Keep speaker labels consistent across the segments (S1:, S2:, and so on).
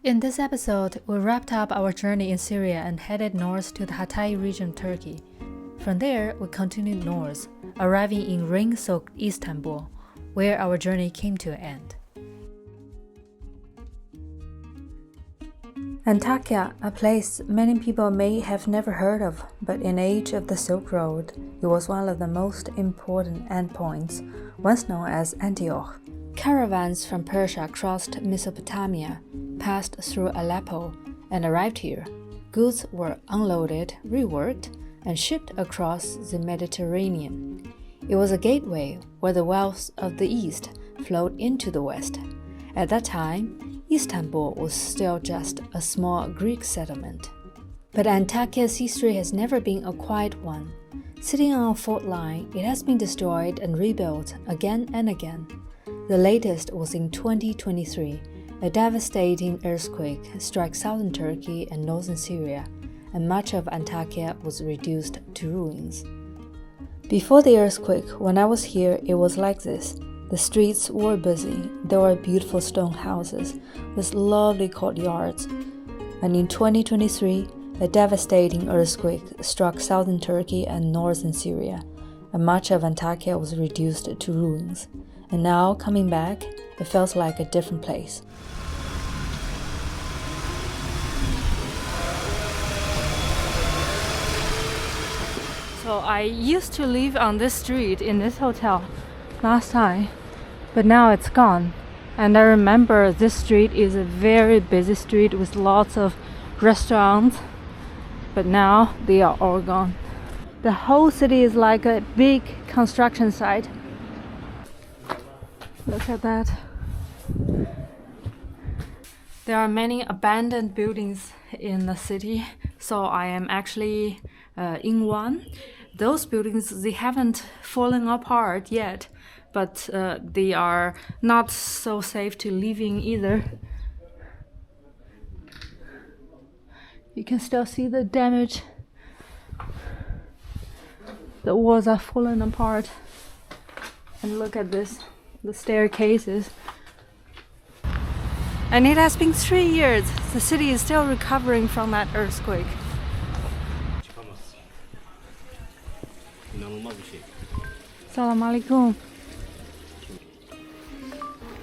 S1: In this episode, we wrapped up our journey in Syria and headed north to the Hatay region of Turkey. From there, we continued north, arriving in rain-soaked Istanbul, where our journey came to an end. Antakya, a place many people may have never heard of, but in the age of the Silk Road, it was one of the most important endpoints, once known as Antioch. Caravans from Persia crossed Mesopotamia, passed through Aleppo, and arrived here. Goods were unloaded, reworked, and shipped across the Mediterranean. It was a gateway where the wealth of the East flowed into the West. At that time, Istanbul was still just a small Greek settlement. But Antakya's history has never been a quiet one. Sitting on a fault line, it has been destroyed and rebuilt again and again. The latest was in 2023. A devastating earthquake struck southern Turkey and northern Syria, and much of Antakya was reduced to ruins. Before the earthquake, when I was here, it was like this. The streets were busy. There were beautiful stone houses with lovely courtyards. And in 2023, a devastating earthquake struck southern Turkey and northern Syria, and much of Antakya was reduced to ruins. And now, coming back, it feels like a different place. So I used to live on this street in this hotel last time, but now it's gone. And I remember this street is a very busy street with lots of restaurants, but now they are all gone. The whole city is like a big construction site. Look at that. There are many abandoned buildings in the city, so I am actually in one. Those buildings, they haven't fallen apart yet, but they are not so safe to live in either. You can still see the damage. The walls are falling apart. And look at this, the staircases. And it has been 3 years. The city is still recovering from that earthquake. Salam alaikum.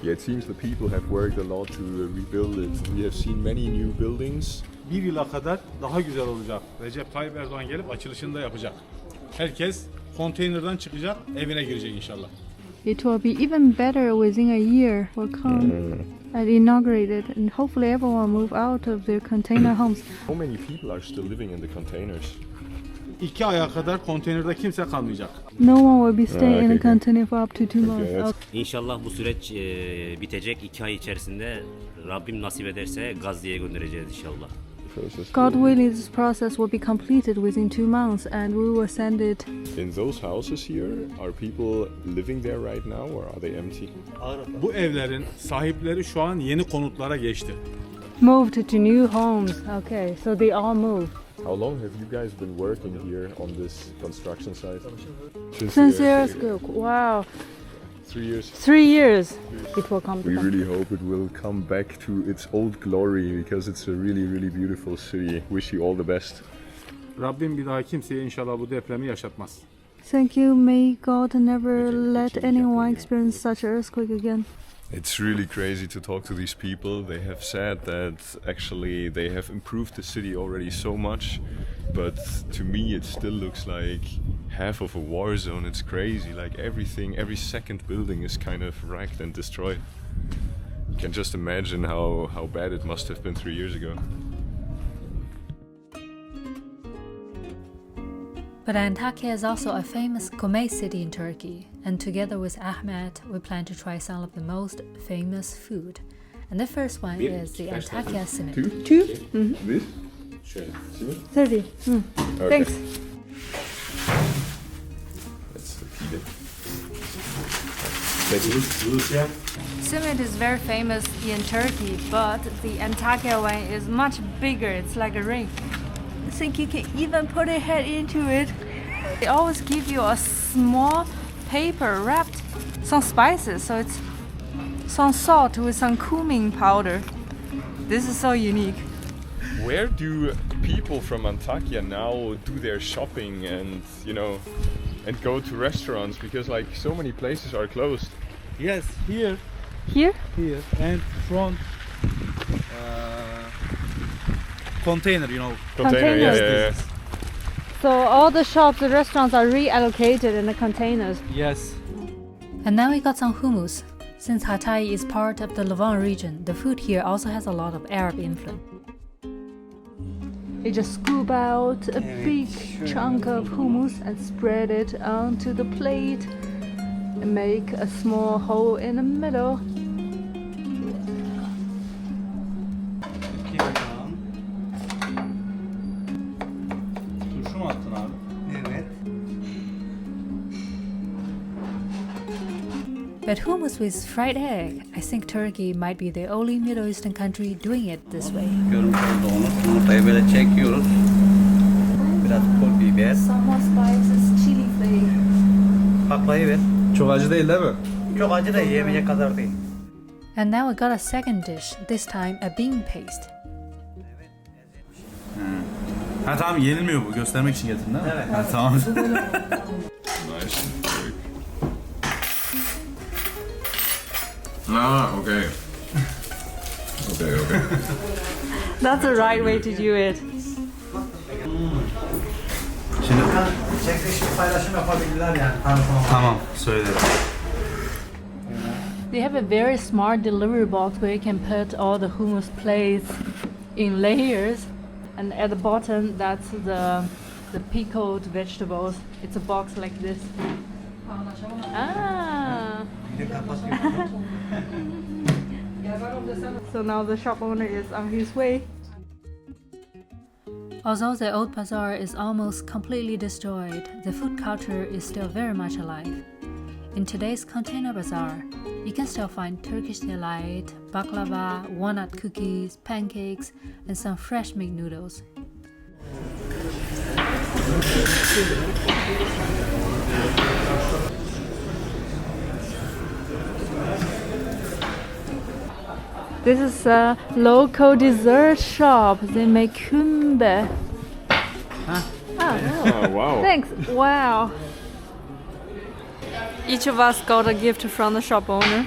S2: Yeah, it seems the people have worked a lot to rebuild it. We have seen many new buildings.
S3: Bir yıla kadar daha güzel olacak. Recep Tayyip Erdoğan gelip açılışını da yapacak. Herkes konteynerden çıkacak, evine girecek inşallah.
S1: It will be even better within a year. We'll come and inaugurate it, and hopefully everyone will move out of their container homes.
S2: How many people are still living in the containers?
S3: 2 aya kadar konteynerde kimse kalmayacak.
S1: No one will be staying in a container for up to 2 months.
S2: Okay.
S4: İnşallah bu süreç bitecek. 2 ay içerisinde Rabbim nasip ederse Gazze'ye göndereceğiz inşallah.
S1: God willing, this process will be completed within 2 months, and we will send it.
S2: In those houses here, are people living there right now, or are they empty?
S3: Bu evlerin sahipleri şu an yeni konutlara geçti.
S1: Moved to new homes. Okay, so they all moved.
S2: How long have you guys been working here on this construction site?
S1: Since the earthquake. Wow.
S2: 3 years.
S1: 3 years. It will come.
S2: We really hope it will come back to its old glory because it's a really, really beautiful city. Wish you all the best.
S3: Rabbim bir daha kimseye inşallah bu depremi yaşatmaz.
S1: Thank you. May God never let anyone experience such an earthquake again.
S2: It's really crazy to talk to these people. They have said that actually they have improved the city already so much, but to me it still looks like half of a war zone. It's crazy, like everything, every second building is kind of wrecked and destroyed. You can just imagine how bad it must have been 3 years ago. But Antakya is also a famous gourmet city in Turkey, and together with Ahmed, we plan to try some of the most famous food. And the first one is the Antakya simit. Two? Mm-hmm. This? Sure. 30. Okay. Thanks. Let's eat it. Thank you.
S1: Simit is very famous in Turkey, but the Antakya one is much bigger. It's like a ring. I think you can even put your head into it. They always give you a small paper wrapped some spices, so it's some salt with some cumin powder. This is so unique.
S2: Where do people from Antakya now do their shopping and and go to restaurants, because like so many places are closed?
S3: Yes, here,
S1: Here?
S3: and front container,
S2: Container, yeah,
S1: Containers.
S2: yeah.
S1: So all the shops, the restaurants are reallocated in the containers.
S3: Yes.
S1: And now we got some hummus. Since Hatay is part of the Levant region, the food here also has a lot of Arab influence. You just scoop out a big chunk of hummus and spread it onto the plate and make a small hole in the middle.
S3: Turşu mu attın abi?
S5: Evet.
S1: But hummus with fried egg, I think Turkey might be the only Middle Eastern country doing it this way.
S5: Görmüş olduğunuz yumurtayı böyle çekiyoruz. Biraz pul biber.
S1: Some more spices, chili flake.
S5: Baklayı ver.
S3: Çok acı değil mi?
S5: Çok acı da yiyemeyecek kadar değil.
S1: And now I got a second dish, this time a bean paste.
S3: Ha tamam, yenilmiyor bu. Göstermek için getirdin değil mi?
S5: Evet.
S3: Ha, tamam.
S2: Nice. Ah, okay. Okay.
S1: That's the right way to do it.
S3: Şimdi
S5: Çekiliş paylaşım yapabilirler yani.
S3: tamam, söyledim.
S1: They have a very smart delivery box where you can put all the hummus plates in layers, and at the bottom that's the pickled vegetables. It's a box like this. Ah. So now the shop owner is on his way. Although the old bazaar is almost completely destroyed, the food culture is still very much alive. In today's container bazaar, you can still find Turkish delight, baklava, walnut cookies, pancakes, and some fresh made noodles. This is a local dessert shop. They make kumbe.
S2: Oh, wow.
S1: Thanks. Wow. Each of us got a gift from the shop owner.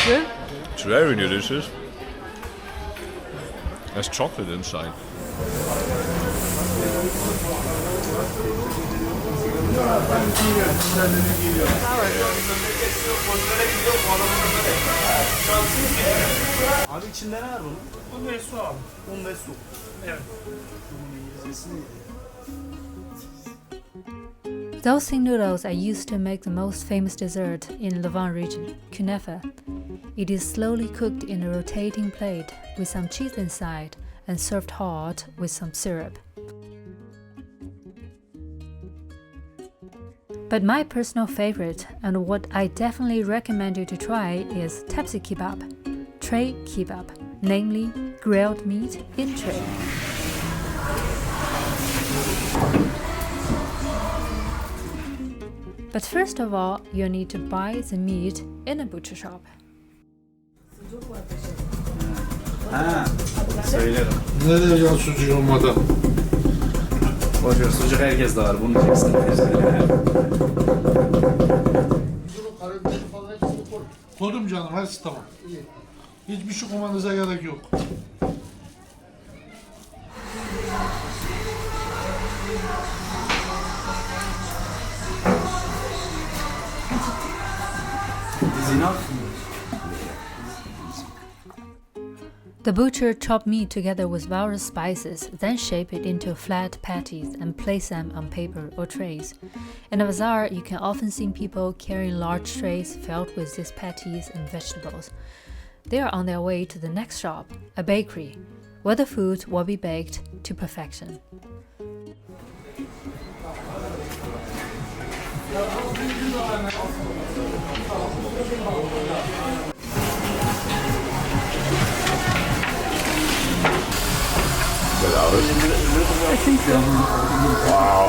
S1: Good?
S2: It's very delicious. There's chocolate inside.
S3: Abi içinde ne var bunun?
S5: Un ve su abi. Un ve su. Evet.
S1: Those same noodles are used to make the most famous dessert in Levant region, kunefe. It is slowly cooked in a rotating plate with some cheese inside and served hot with some syrup. But my personal favorite, and what I definitely recommend you to try, is tepsi kebab, tray kebab, namely grilled meat in tray. But first of all, you need to buy the meat in a butcher shop.
S3: Ha, söylerim.
S6: Ne diyeceğim sucuk olmadan?
S3: Boşver, sucuk herkes de var. Bunu çeksin.
S6: Kodum canım, hepsi tamam. Hiçbir şey koymanıza gerek yok.
S1: The butcher chopped meat together with various spices, then shape it into flat patties and place them on paper or trays. In a bazaar, you can often see people carrying large trays filled with these patties and vegetables. They are on their way to the next shop, a bakery, where the food will be baked to perfection. I think so. Wow.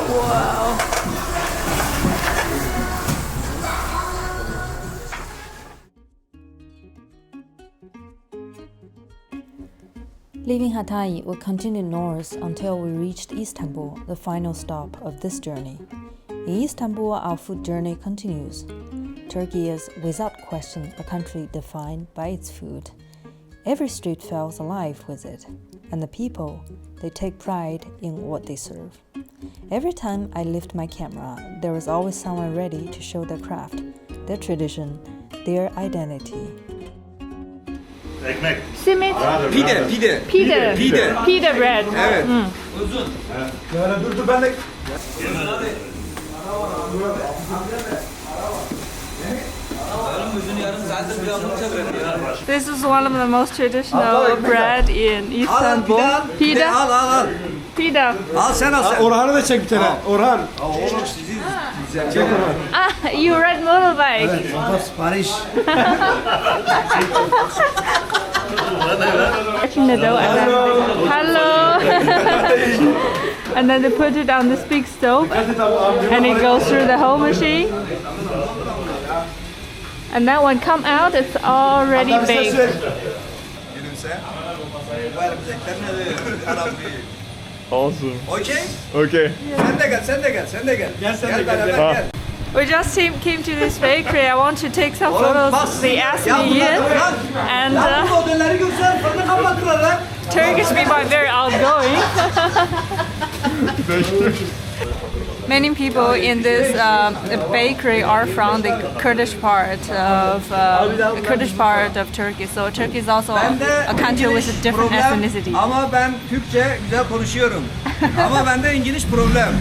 S1: Leaving Hatay, we continued north until we reached Istanbul, the final stop of this journey. In Istanbul, our food journey continues. Turkey is, without question, a country defined by its food. Every street feels alive with it, and the people, they take pride in what they serve. Every time I lift my camera, there is always someone ready to show their craft, their tradition, their identity.
S3: Ekmek.
S7: Simit.
S5: Pide.
S7: Pide bread.
S5: Evet.
S3: Uzun.
S5: Dur ben de.
S7: This is one of the most traditional bread in Istanbul. Pide.
S5: Al.
S7: Pide.
S5: Al sen.
S3: Orhan'ı da çek bir tane. Orhan.
S5: Oğlum sizi çek Orhan.
S7: Ah, you ride motorbike.
S5: Paris.
S7: Catching the dough and then hello. And then they put it on this big stove and it goes through the whole machine. And then when come out, it's already baked.
S5: Gülümse. Bu elimizdekiler ne?
S2: Awesome.
S5: Okay?
S2: Okay.
S5: Sen de gel. Gel beraber gel.
S7: We just came to this bakery. I want to take some photos. They asked me in, and
S5: Modelleri göster, fırını kapattılar lan.
S7: Turkish people are very outgoing. Many people in this bakery are from the Kurdish part of Turkey. So Turkey is also a country with a different ethnicity.
S5: Ama ben Türkçe güzel konuşuyorum. Ama bende İngiliz problem.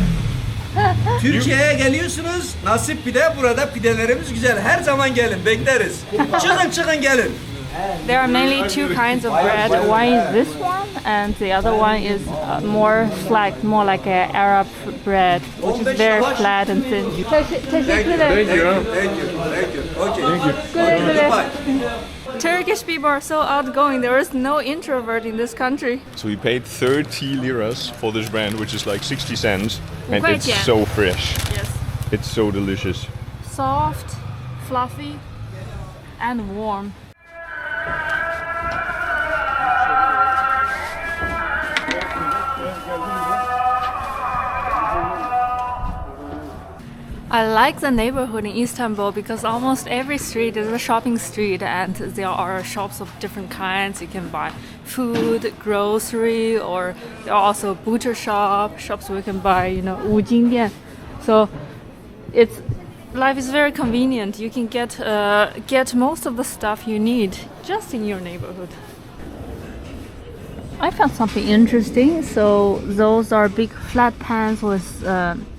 S5: Türkiye'ye geliyorsunuz, nasip pide, burada pidelerimiz güzel. Her zaman gelin, bekleriz. Çıkın gelin.
S7: There are mainly two kinds of bread. One is this one, and the other one is more flat, more like an Arab bread, which is very flat and thin.
S5: Thank you. Okay.
S7: Turkish people are so outgoing. There is no introvert in this country.
S2: So we paid 30 liras for this brand, which is like 60 cents, and it's
S7: 5
S2: so fresh.
S7: Yes.
S2: It's so delicious.
S7: Soft, fluffy, and warm. I like the neighborhood in Istanbul because almost every street is a shopping street and there are shops of different kinds. You can buy food, grocery, or there are also butcher shops where you can buy, wujingdian. So life is very convenient. You can get most of the stuff you need just in your neighborhood. I found something interesting. So those are big flat pans with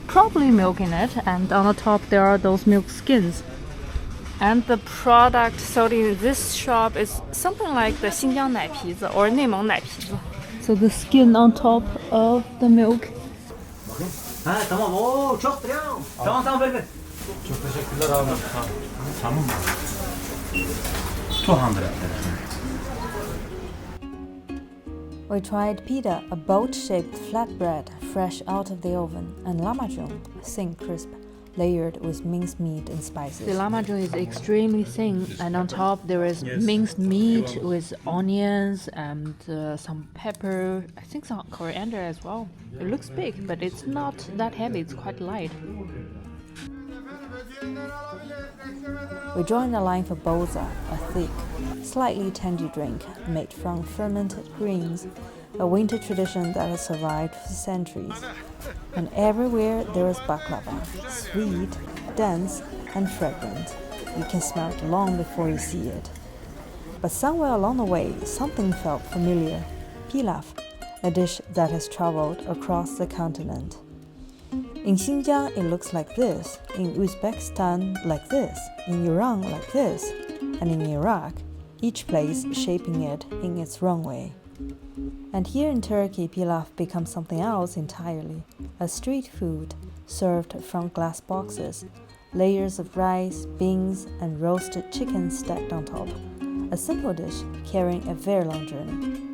S7: probably milk in it, and on the top there are those milk skins. And the product sold in this shop is something like the Xinjiang 奶皮子 or 内蒙奶皮子. So the skin on top of the milk.
S5: Tamam. Oo, çoktur ya. Tamam ver.
S3: Çok teşekkürler abi. Tamam. 200.
S1: We tried pita, a boat-shaped flatbread fresh out of the oven, and lahmacun, thin crisp, layered with minced meat and spices.
S7: The lahmacun is extremely thin, and on top there is minced meat with onions and some pepper. I think some coriander as well. It looks big, but it's not that heavy. It's quite light.
S1: We joined the line for boza, a thick, slightly tangy drink made from fermented greens, a winter tradition that has survived for centuries. And everywhere there is baklava, sweet, dense, and fragrant. You can smell it long before you see it. But somewhere along the way, something felt familiar. Pilaf, a dish that has traveled across the continent. In Xinjiang, it looks like this, in Uzbekistan like this, in Iran like this, and in Iraq, each place shaping it in its own way. And here in Turkey, pilaf becomes something else entirely, a street food served from glass boxes, layers of rice, beans, and roasted chicken stacked on top, a simple dish carrying a very long journey.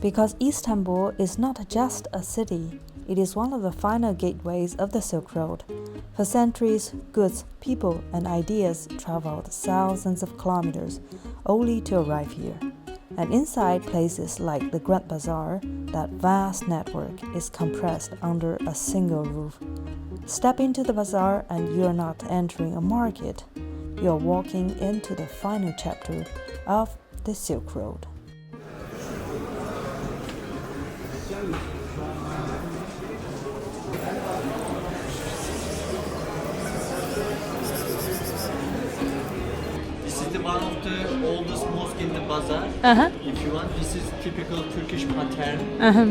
S1: Because Istanbul is not just a city, it is one of the final gateways of the Silk Road, For centuries, goods, people, and ideas traveled thousands of kilometers only to arrive here. And inside places like the Grand Bazaar, that vast network is compressed under a single roof. Step into the bazaar and you're not entering a market. You're walking into the final chapter of the Silk Road.
S8: This is one of the oldest mosque in the bazaar. If you want, this is typical Turkish pattern.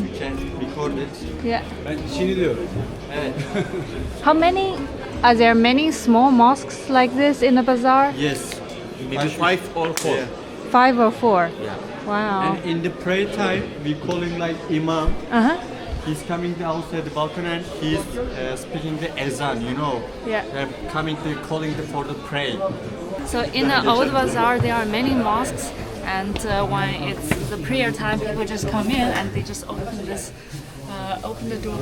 S8: You can record it.
S7: Yeah.
S3: Ben Çin'i diyorum.
S8: Evet.
S7: How many? Are there many small mosques like this in the bazaar?
S8: Yes. Maybe 5 or 4.
S3: Yeah.
S7: 5 or 4?
S8: Yeah.
S7: Wow.
S8: And in the prayer time, we call him like Imam. He's coming outside the balcony and he's speaking the ezan, you know.
S7: Yeah.
S8: They're coming to calling for the prayer.
S7: So in the old bazaar there are many mosques, and when it's the prayer time, people just come in and they just open this, open the door.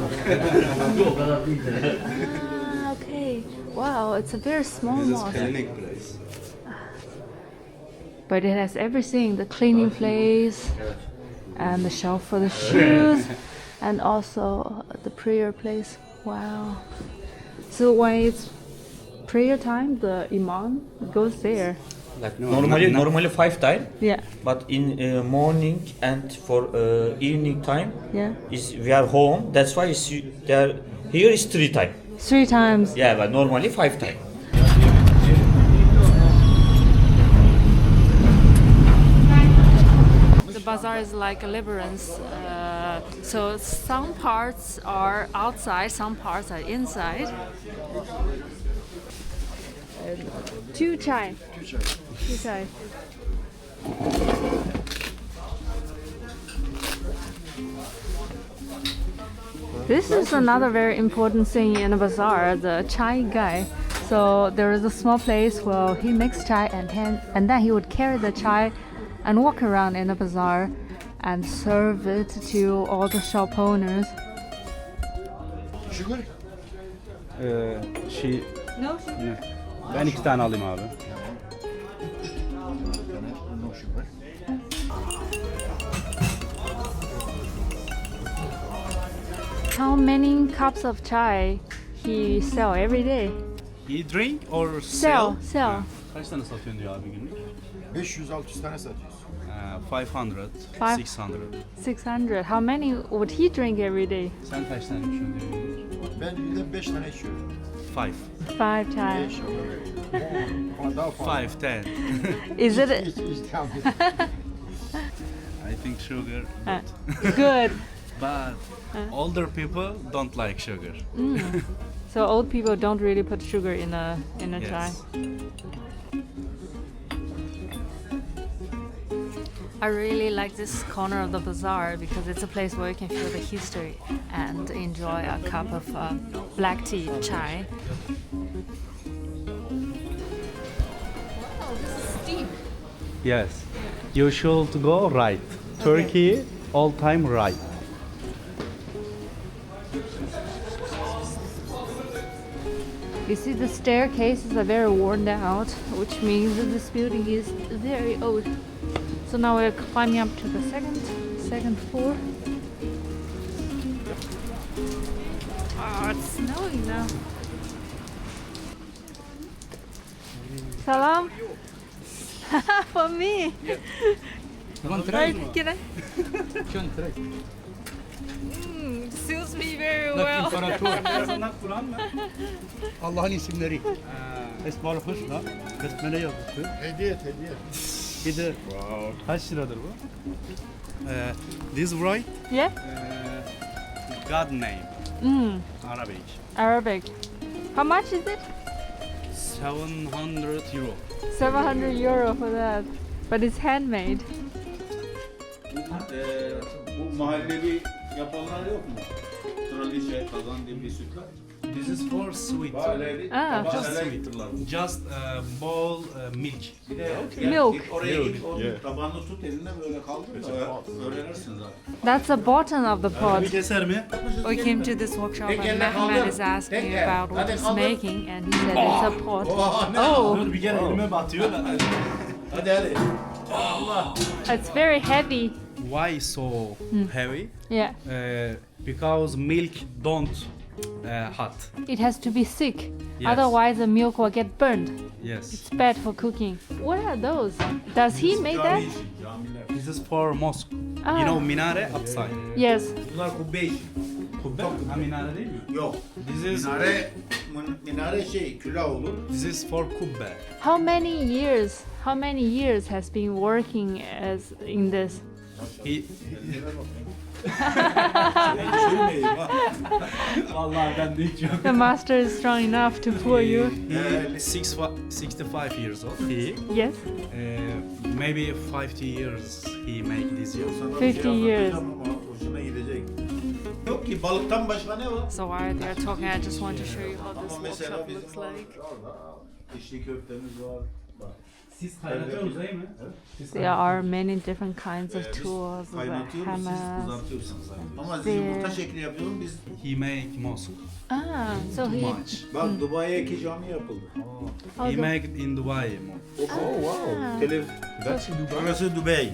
S7: Okay. Wow, it's a very small mosque.
S5: Place.
S7: But it has everything: the cleaning place, and the shelf for the shoes, and also the prayer place. Wow. So when it's prayer time, the imam goes there.
S9: Like normally 5 time,
S7: Yeah.
S9: but in morning and for evening time,
S7: Yeah.
S9: we are home. That's why there here is 3 time.
S7: 3 times.
S9: Yeah, but normally 5 time.
S7: The bazaar is like a labyrinth. So some parts are outside, some parts are inside. 2 chai. 2 chai. This is another very important thing in a bazaar, the chai guy. So there is a small place where he makes chai and then he would carry the chai and walk around in the bazaar and serve it to all the shop owners.
S6: Sugar?
S7: No.
S3: Ben 2 tane alayım abi.
S6: No sugar.
S7: How many cups of chai he sell every day?
S3: He drink or
S7: Sell.
S3: Kaç tane satıyorsun diyor abi günlük?
S6: 500-600 tane satıyoruz.
S3: 500,
S7: Five.
S3: 600.
S7: 600. How many would he drink every day?
S3: Sen kaç tane içiyorsun diyor günlük?
S6: Ben günde 5 tane içiyorum.
S3: 5.
S7: 5 chai.
S6: 5 ama daha fazla.
S3: 5, 10.
S7: Is it
S6: İç devam et.
S3: I think sugar.
S7: good?
S3: But older people don't like sugar.
S7: So old people don't really put sugar in a chai.
S3: Yes.
S7: I really like this corner of the bazaar because it's a place where you can feel the history and enjoy a cup of black tea, chai.
S3: Yes. You should go right. Turkey, all time right.
S7: You see the staircases are very worn out, which means that this building is very old. So now we're climbing up to the second floor. Oh, it's snowing now. Salam. For me. Right, can I? Suits me very well.
S10: Allah'ın isimleri. Esmaül Hüsna, besmele yazısı.
S6: Hediye et, hediye.
S10: Bir de
S3: Kaç liradır bu?
S10: this right,
S7: Yeah?
S3: God name. Arabic.
S7: Arabic. How much is it?
S3: 700 euro.
S7: 700 euro for that. But it's handmade.
S11: Bu mahallevi yapanlar yok mu? Kraliçe, kazan diye bir sütlaç.
S10: This is for sweet.
S7: Ah,
S10: Just sweet. Just bowl milk.
S7: milk.
S2: Yeah.
S3: Tabağını tut eline böyle kaldır da öğrenirsin zaten.
S7: That's the bottom of the pot.
S10: Keser mi?
S7: We came to this workshop and Mehmet is asking about what he's making and he said it's a pot. Oh,
S10: Dur bir kere elime batıyor.
S3: Hadi hadi.
S7: it's very heavy.
S10: Why so heavy?
S7: Yeah,
S10: Because milk don't hot.
S7: it has to be thick.
S10: Yes.
S7: Otherwise the milk will get burned.
S10: Yes.
S7: It's bad for cooking. What are those? Does he make that?
S10: This is for mosque.
S7: Ah.
S10: You know minare upside.
S7: Yes.
S3: Bunlar kubbe işi.
S10: Kubbe. Ha minare değil mi?
S3: Yok.
S10: This is
S3: Minare şey külah olur.
S10: this is for kubbe.
S7: How many years has been working as in this?
S10: He... Vallahi ben de hiç yok.
S7: The master is strong enough to pour you.
S10: He 65 years old. He
S7: Yes.
S10: maybe 50 years he make this year.
S7: 50 years.
S3: Hoşuna gidecek. Yok ki balıktan başka ne var?
S7: So while they are talking, I just want to show you how this
S3: Ama mesela
S7: workshop
S3: bizim
S7: looks like.
S3: İçli köftemiz var. Bak.
S10: Siz kaynatıyorsunuz değil mi?
S7: There are many different kinds of tools, the
S3: Kaynatıyoruz, siz
S7: hammers.
S3: kızartıyorsunuz zaten. Ama siz yumurta şekli yapıyorum biz.
S10: He make mosque.
S7: Ah, so he.
S10: Much.
S3: Bak Dubai'ye 2 cami yapıldı.
S10: He make in Dubai mosque.
S3: Burası Dubai.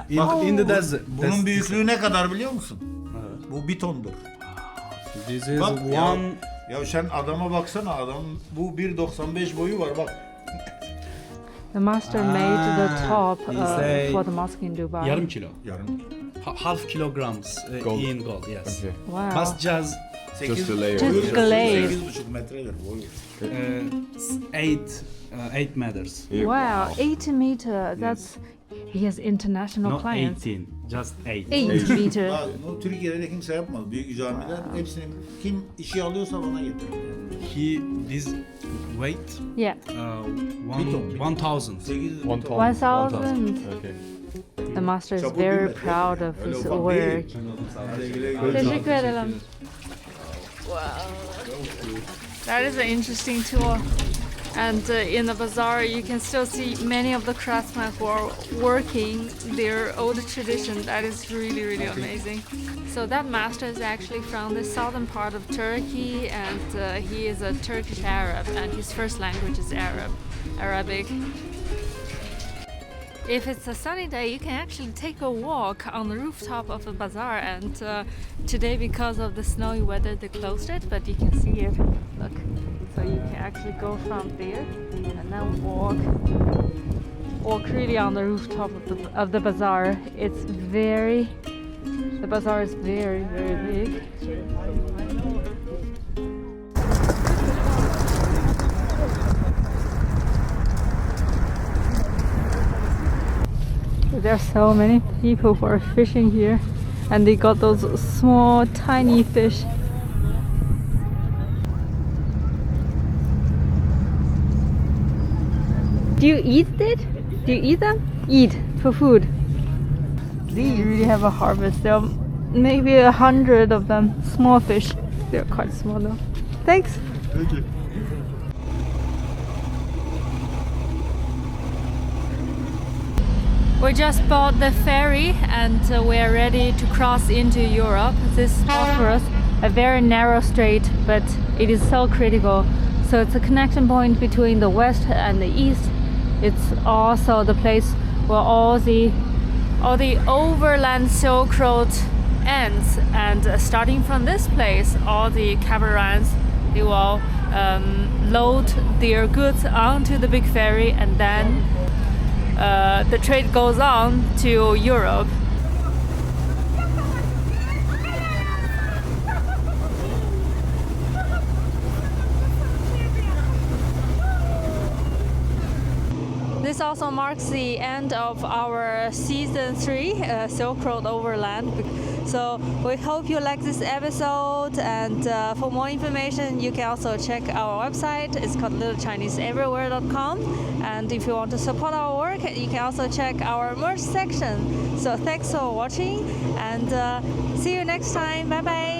S7: Wow.
S10: In the desert.
S3: Bunun büyüklüğü ne kadar biliyor musun? Bu bir tondur.
S10: This is
S3: Bak ya,
S10: one.
S3: ya sen adama baksana adam bu 1.95 boyu var bak.
S7: The master made the top
S10: say
S7: for the mosque in Dubai.
S10: Yarım kilo.
S3: Yarım.
S10: Half kilograms
S2: Gold.
S10: in gold. Yes.
S2: Okay.
S7: Wow.
S10: But just
S2: Just a layer.
S7: Just glaze.
S3: 8,5 metredir boyu.
S10: 8 meters.
S7: Wow, 80 meter. That's he has international
S10: Not
S7: clients.
S10: 18. Just 8.
S7: 8 meter.
S3: Bak, bunu Türkiye'de de kimse yapmadı. Büyük camiler hepsini kim işi alıyorsa ona getiriyor.
S10: He this weight
S7: Yeah.
S10: 1,000.
S3: 8
S2: One ton.
S7: 1,000.
S2: Okay.
S7: The master is
S3: Çabuk
S7: very
S3: değil mi?
S7: proud of
S3: Öyle
S7: his
S3: ufak
S7: work.
S3: değil.
S7: Teşekkür ederim. Wow. That is an interesting tour. And in the bazaar, you can still see many of the craftsmen who are working their old tradition. That is really, really amazing. So that master is actually from the southern part of Turkey, and he is a Turkish Arab, and his first language is Arabic. If it's a sunny day, you can actually take a walk on the rooftop of the bazaar. And today, because of the snowy weather, they closed it, but you can see it. Look. So you can actually go from there and then walk really on the rooftop of the bazaar. The bazaar is very, very big. There are so many people who are fishing here, and they got those small, tiny fish. Do you eat it? Do you eat them? Eat for food. They really have a harvest. There are maybe 100 of them. Small fish. They're quite small though. Thanks.
S3: Thank you.
S7: We just bought the ferry and we're ready to cross into Europe. This is Bosphorus, a very narrow strait, but it is so critical. So it's a connection point between the west and the east. It's also the place where all the overland Silk Road ends, and starting from this place, all the caravans, they will load their goods onto the big ferry, and then the trade goes on to Europe. This also marks the end of our season 3, Silk Road Overland. So we hope you like this episode, and for more information you can also check our website. It's called littlechineseeverywhere.com, and if you want to support our work, you can also check our merch section. So thanks for watching, and see you next time. Bye bye.